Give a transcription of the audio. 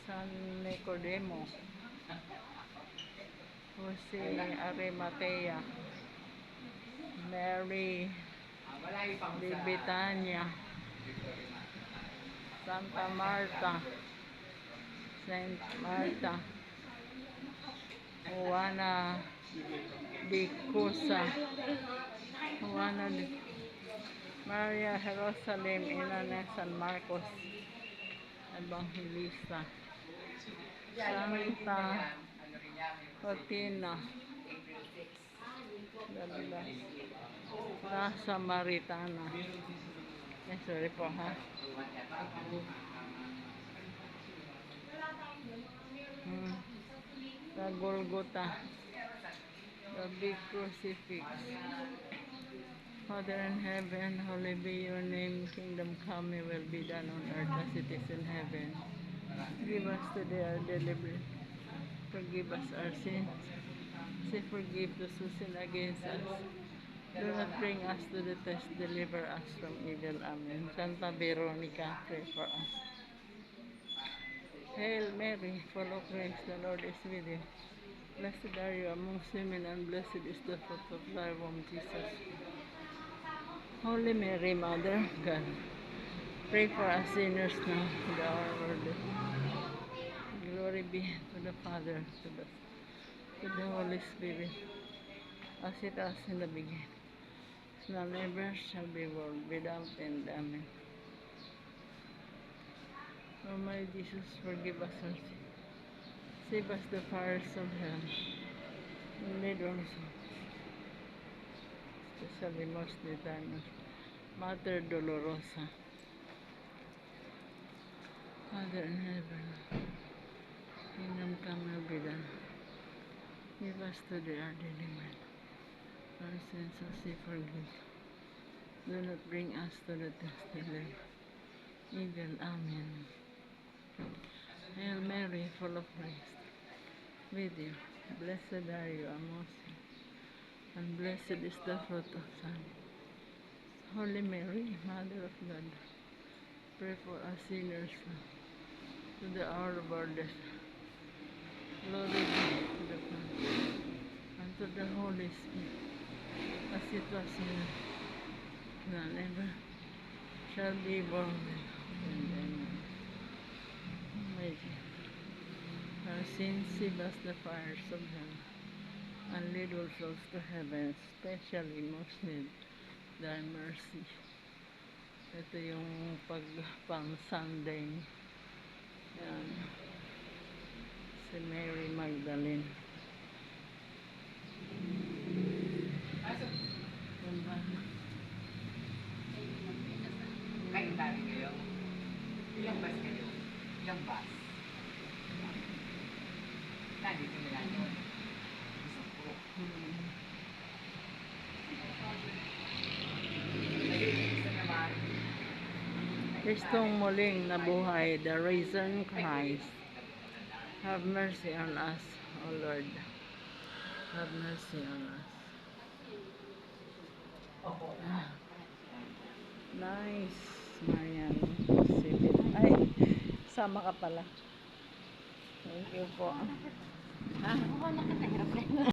San Nicodemo, Jose Arimatea, Mary de Betania, Santa Marta, Saint Marta, Juana de Cusa, Juana de Maria Jerusalem, Ina San Marcos, Evangelista, Santa Fatina, La Samaritana. Sorry po ha. The Golgotha, the big crucifix. Father in heaven, holy be your name, kingdom come, your will be done on earth as it is in heaven. Give us today our daily bread. Forgive us our sins. Say forgive those who sin against us. Do not bring us to the test, deliver us from evil. Amen. Santa Veronica, pray for us. Hail Mary, full of grace, the Lord is with you. Blessed are you amongst women, and blessed is the fruit of thy womb, Jesus. Holy Mary, Mother of God, pray for us sinners now, in the hour of our death. Glory be to the Father, to the Holy Spirit, as it was in the beginning, now never shall be world without end. Amen. O my Jesus, forgive us our sins. Save us the fires of hell. And lead all souls, especially most the time of Mater Dolorosa. Father in heaven, kingdom come, will be done. Give us today our daily bread. Our sins as we forgive. Do not bring us to the test, deliver evil. Amen. Hail Mary, full of grace, with you, blessed are you amongst men, and blessed is the fruit of thy womb. Holy Mary, Mother of God, pray for us sinners now, to the hour of our death. Glory be to the Father, and to the Holy Spirit, as it was in the now never shall be born. Amen. Our sins, save us the fires of hell, and lead all souls to heaven, especially most need thy mercy. Ito yung pang-Sunday. Yan. Si Mary Magdalene. Kayo dami kayo? Ilang bus kayo? Ilang bus? Nandito nila yun. Gusto ko. Nag-iisa naman. Kristong muling nabuhay, the risen Christ. Have mercy on us, O Lord. Have mercy on us. Nice, Marian. Ay, sama ka pala. Thank you po. Ako nakatahirap na.